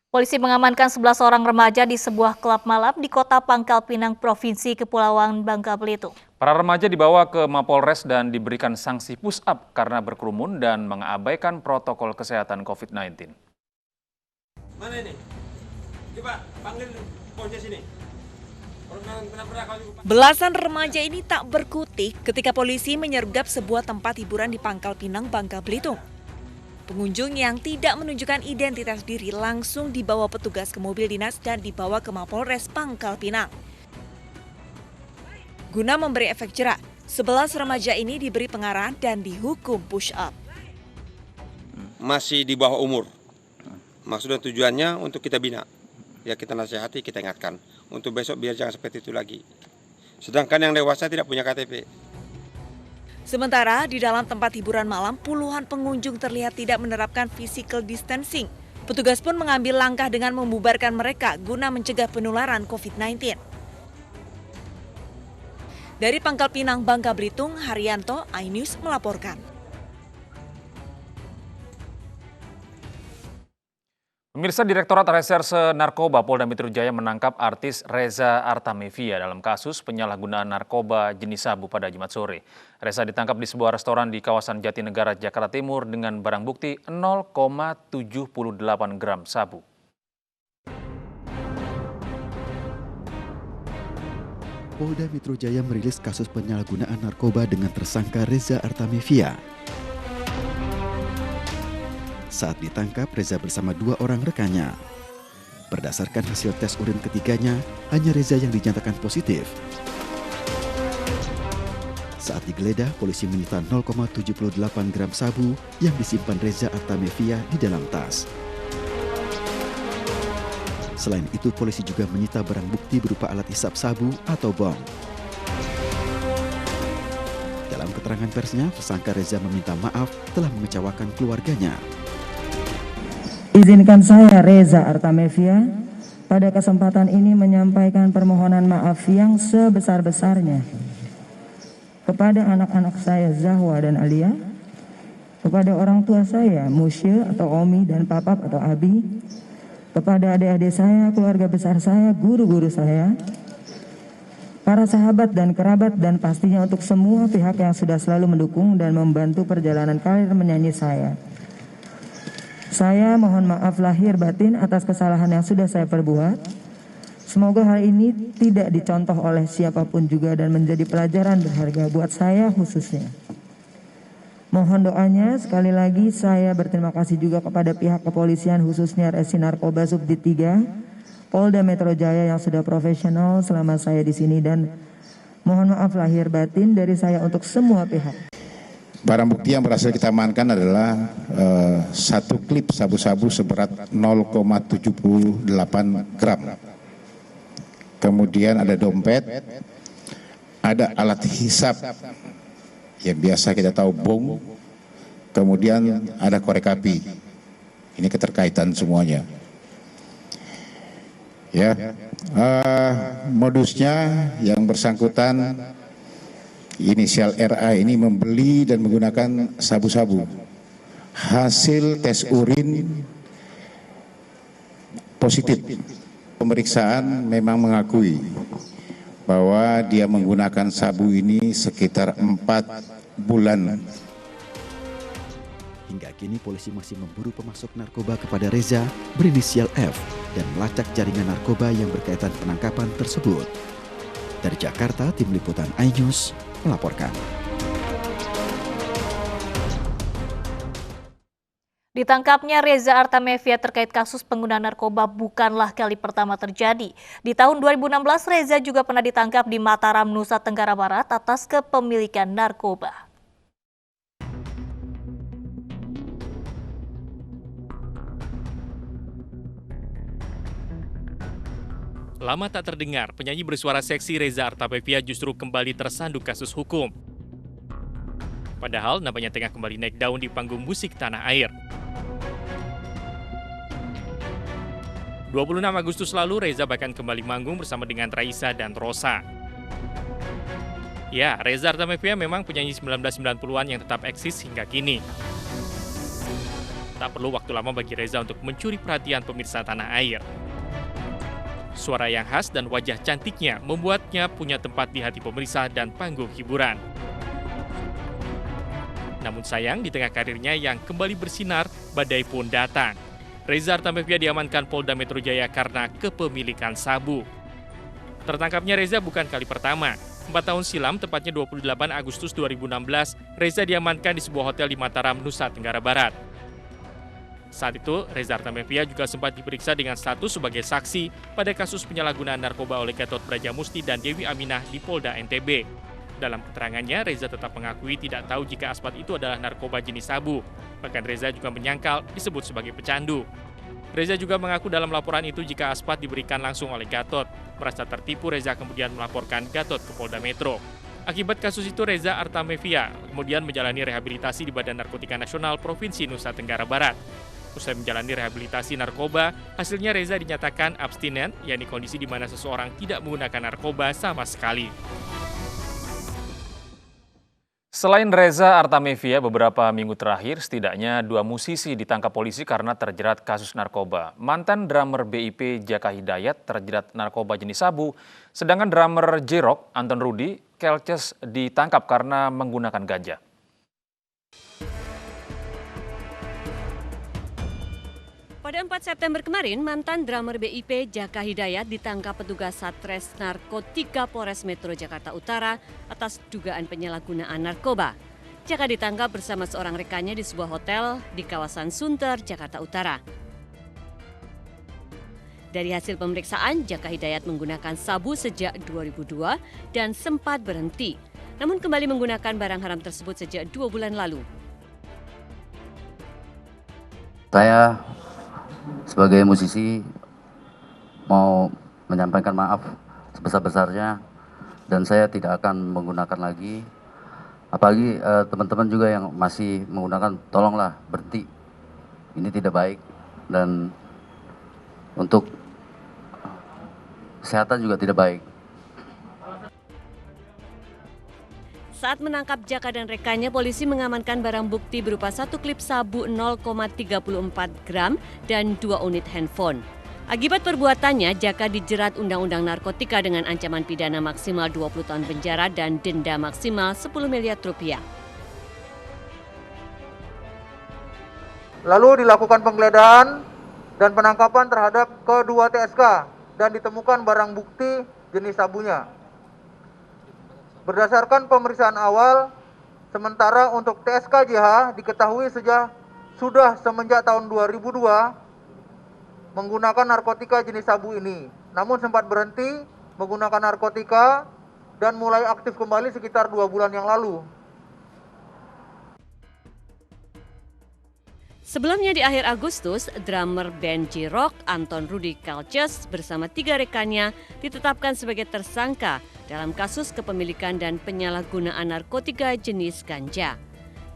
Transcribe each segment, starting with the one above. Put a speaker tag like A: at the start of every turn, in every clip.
A: Polisi mengamankan 11 orang remaja di sebuah klub malam di kota Pangkal Pinang, Provinsi Kepulauan Bangka Belitung.
B: Para remaja dibawa ke Mapolres dan diberikan sanksi push-up karena berkerumun dan mengabaikan protokol kesehatan COVID-19.
C: Mana ini? Coba panggil polisi sini.
D: Belasan remaja ini tak berkutik ketika polisi menyergap sebuah tempat hiburan di Pangkal Pinang, Bangka Belitung. Pengunjung yang tidak menunjukkan identitas diri langsung dibawa petugas ke mobil dinas dan dibawa ke Mapolres Pangkal Pinang. Guna memberi efek jera, 11 remaja ini diberi pengarahan dan dihukum push up.
C: Masih di bawah umur. Maksud dan tujuannya untuk kita bina. Ya kita nasihati, kita ingatkan. Untuk besok biar jangan seperti itu lagi. Sedangkan yang dewasa tidak punya KTP.
D: Sementara di dalam tempat hiburan malam, puluhan pengunjung terlihat tidak menerapkan physical distancing. Petugas pun mengambil langkah dengan membubarkan mereka guna mencegah penularan COVID-19. Dari Pangkal Pinang, Bangka Belitung, Haryanto, iNews melaporkan.
B: Pemirsa, Direktorat Reserse Narkoba Polda Metro Jaya menangkap artis Reza Artamevia dalam kasus penyalahgunaan narkoba jenis sabu pada Jumat sore. Reza ditangkap di sebuah restoran di kawasan Jatinegara, Jakarta Timur dengan barang bukti 0,78 gram sabu.
E: Polda Metro Jaya merilis kasus penyalahgunaan narkoba dengan tersangka Reza Artamevia. Saat ditangkap, Reza bersama 2 orang rekannya. Berdasarkan hasil tes urin ketiganya, hanya Reza yang dinyatakan positif. Saat digeledah, polisi menyita 0,78 gram sabu yang disimpan Reza Artamevia di dalam tas. Selain itu, polisi juga menyita barang bukti berupa alat hisap sabu atau bong. Dalam keterangan persnya, tersangka Reza meminta maaf telah mengecewakan keluarganya.
F: Izinkan saya, Reza Artamevia, pada kesempatan ini menyampaikan permohonan maaf yang sebesar-besarnya kepada anak-anak saya, Zahwa dan Alia, kepada orang tua saya, Musya atau Omi dan Papap atau Abi, kepada adik-adik saya, keluarga besar saya, guru-guru saya, para sahabat dan kerabat, dan pastinya untuk semua pihak yang sudah selalu mendukung dan membantu perjalanan karir menyanyi saya. Saya mohon maaf lahir batin atas kesalahan yang sudah saya perbuat. Semoga hal ini tidak dicontoh oleh siapapun juga dan menjadi pelajaran berharga buat saya khususnya. Mohon doanya. Sekali lagi saya berterima kasih juga kepada pihak kepolisian khususnya Resi Narkoba Subdit 3 Polda Metro Jaya yang sudah profesional selama saya di sini, dan mohon maaf lahir batin dari saya untuk semua pihak.
G: Barang bukti yang berhasil kita amankan adalah satu klip sabu-sabu seberat 0,78 gram. Kemudian ada dompet, ada alat hisap yang biasa kita tahu bong, kemudian ada korek api. Ini keterkaitan semuanya. Ya, modusnya yang bersangkutan inisial RA ini membeli dan menggunakan sabu-sabu. Hasil tes urin positif. Pemeriksaan memang mengakui bahwa dia menggunakan sabu ini sekitar 4 bulan.
E: Hingga kini polisi masih memburu pemasok narkoba kepada Reza berinisial F dan melacak jaringan narkoba yang berkaitan penangkapan tersebut. Dari Jakarta, Tim Liputan iNews melaporkan.
A: Ditangkapnya Reza Artamevia terkait kasus penggunaan narkoba bukanlah kali pertama terjadi. Di tahun 2016, Reza juga pernah ditangkap di Mataram, Nusa Tenggara Barat atas kepemilikan narkoba.
H: Lama tak terdengar, penyanyi bersuara seksi Reza Artamevia justru kembali tersandung kasus hukum. Padahal namanya tengah kembali naik daun di panggung musik tanah air. 26 Agustus lalu, Reza bahkan kembali manggung bersama dengan Raisa dan Rosa. Ya, Reza Artamevia memang penyanyi 1990-an yang tetap eksis hingga kini. Tak perlu waktu lama bagi Reza untuk mencuri perhatian pemirsa tanah air. Suara yang khas dan wajah cantiknya membuatnya punya tempat di hati pemirsa dan panggung hiburan. Namun sayang, di tengah karirnya yang kembali bersinar, badai pun datang. Reza Artamevia diamankan Polda Metro Jaya karena kepemilikan sabu. Tertangkapnya Reza bukan kali pertama. 4 tahun silam, tepatnya 28 Agustus 2016, Reza diamankan di sebuah hotel di Mataram, Nusa Tenggara Barat. Saat itu, Reza Artamevia juga sempat diperiksa dengan status sebagai saksi pada kasus penyalahgunaan narkoba oleh Gatot Brajamusti dan Dewi Aminah di Polda NTB. Dalam keterangannya, Reza tetap mengakui tidak tahu jika aspat itu adalah narkoba jenis sabu. Bahkan Reza juga menyangkal disebut sebagai pecandu. Reza juga mengaku dalam laporan itu jika aspat diberikan langsung oleh Gatot. Merasa tertipu, Reza kemudian melaporkan Gatot ke Polda Metro. Akibat kasus itu, Reza Artamevia kemudian menjalani rehabilitasi di Badan Narkotika Nasional Provinsi Nusa Tenggara Barat. Usai menjalani rehabilitasi narkoba, hasilnya Reza dinyatakan abstinen, yakni kondisi di mana seseorang tidak menggunakan narkoba sama sekali.
B: Selain Reza Artamevia, beberapa minggu terakhir setidaknya 2 musisi ditangkap polisi karena terjerat kasus narkoba. Mantan drummer BIP Jaka Hidayat terjerat narkoba jenis sabu, sedangkan drummer J-Rock Anton Rudy Kelces ditangkap karena menggunakan ganja.
I: Pada 4 September kemarin, mantan drummer BIP Jaka Hidayat ditangkap petugas Satres Narkotika Polres Metro Jakarta Utara atas dugaan penyalahgunaan narkoba. Jaka ditangkap bersama seorang rekannya di sebuah hotel di kawasan Sunter, Jakarta Utara. Dari hasil pemeriksaan, Jaka Hidayat menggunakan sabu sejak 2002 dan sempat berhenti, namun kembali menggunakan barang haram tersebut sejak 2 bulan lalu.
J: Saya sebagai musisi mau menyampaikan maaf sebesar-besarnya dan saya tidak akan menggunakan lagi. Apalagi teman-teman juga yang masih menggunakan, tolonglah berhenti. Ini tidak baik dan untuk kesehatan juga tidak baik.
I: Saat menangkap Jaka dan rekannya, polisi mengamankan barang bukti berupa 1 klip sabu 0,34 gram dan 2 unit handphone. Akibat perbuatannya, Jaka dijerat Undang-Undang Narkotika dengan ancaman pidana maksimal 20 tahun penjara dan denda maksimal 10 miliar rupiah.
K: Lalu dilakukan penggeledahan dan penangkapan terhadap kedua TSK dan ditemukan barang bukti jenis sabunya. Berdasarkan pemeriksaan awal, sementara untuk TSK JH diketahui sudah semenjak tahun 2002 menggunakan narkotika jenis sabu ini. Namun sempat berhenti menggunakan narkotika dan mulai aktif kembali sekitar 2 bulan yang lalu.
I: Sebelumnya di akhir Agustus, drummer band J-Rock Anton Rudy Kelces bersama 3 rekannya ditetapkan sebagai tersangka dalam kasus kepemilikan dan penyalahgunaan narkotika jenis ganja.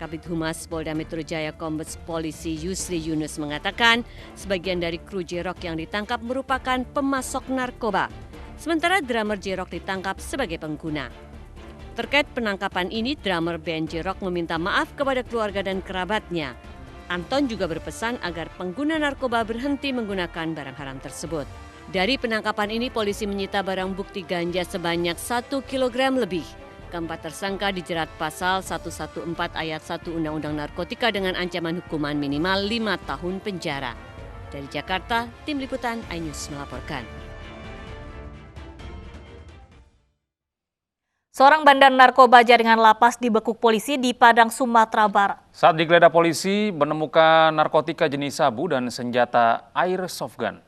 I: Kabid Humas Polda Metro Jaya Kombes Polisi Yusri Yunus mengatakan sebagian dari kru J-Rock yang ditangkap merupakan pemasok narkoba, sementara drummer J-Rock ditangkap sebagai pengguna. Terkait penangkapan ini, drummer band J-Rock meminta maaf kepada keluarga dan kerabatnya. Anton juga berpesan agar pengguna narkoba berhenti menggunakan barang haram tersebut. Dari penangkapan ini, polisi menyita barang bukti ganja sebanyak 1 kilogram lebih. Keempat tersangka dijerat pasal 114 ayat 1 Undang-Undang Narkotika dengan ancaman hukuman minimal 5 tahun penjara. Dari Jakarta, Tim Liputan iNews melaporkan.
A: Seorang bandar narkoba jaringan lapas dibekuk polisi di Padang, Sumatera Barat.
B: Saat digeledah polisi menemukan narkotika jenis sabu dan senjata airsoft gun.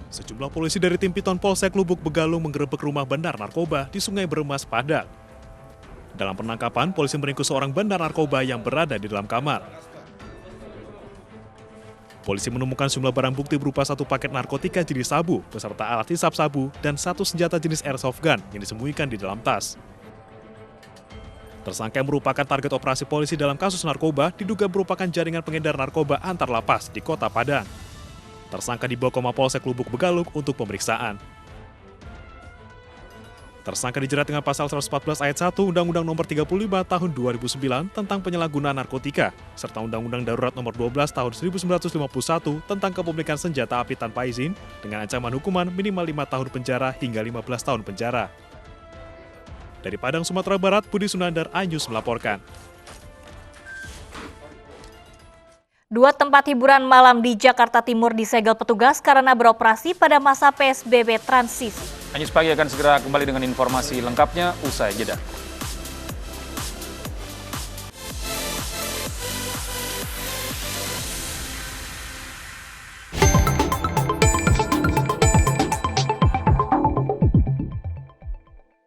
L: Sejumlah polisi dari tim Piton Polsek Lubuk Begalung menggerebek rumah bandar narkoba di Sungai Beremas, Padang. Dalam penangkapan, polisi meringkus seorang bandar narkoba yang berada di dalam kamar. Polisi menemukan sejumlah barang bukti berupa 1 paket narkotika jenis sabu beserta alat hisap sabu dan 1 senjata jenis airsoft gun yang disembunyikan di dalam tas. Tersangka yang merupakan target operasi polisi dalam kasus narkoba diduga merupakan jaringan pengedar narkoba antar lapas di Kota Padang. Tersangka dibawa ke Mapolsek Lubuk Begalung untuk pemeriksaan. Tersangka dijerat dengan pasal 114 ayat 1 Undang-Undang Nomor 35 Tahun 2009 tentang penyalahgunaan narkotika, serta Undang-Undang Darurat Nomor 12 Tahun 1951 tentang kepemilikan senjata api tanpa izin dengan ancaman hukuman minimal 5 tahun penjara hingga 15 tahun penjara. Dari Padang, Sumatera Barat, Budi Sunandar, iNews melaporkan.
A: Dua tempat hiburan malam di Jakarta Timur disegel petugas karena beroperasi pada masa PSBB transisi.
B: iNews Pagi akan segera kembali dengan informasi lengkapnya usai jeda.